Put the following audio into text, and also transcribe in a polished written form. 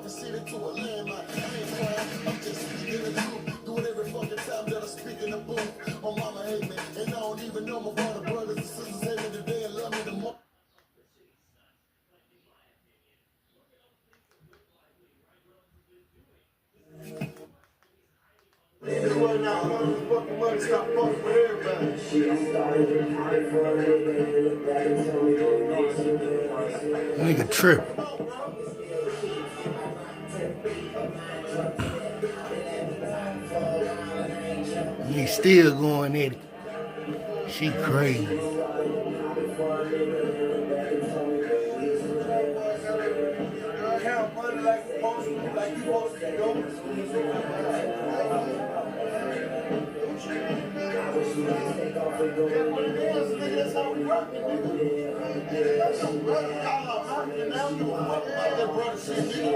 the city to a landmine. I ain't crying, I'm just speaking the truth. Do it every fucking time that I speak in the booth. My mama hate me, and I don't even know my father, brothers and sisters hate me today and love me the most. Right now, all this fucking money, stop fucking with everybody. Nigga trip. He still going at it. She crazy. That's how we rock it, nigga. That's some brother. Y'all are rocking now. You a fucking brother.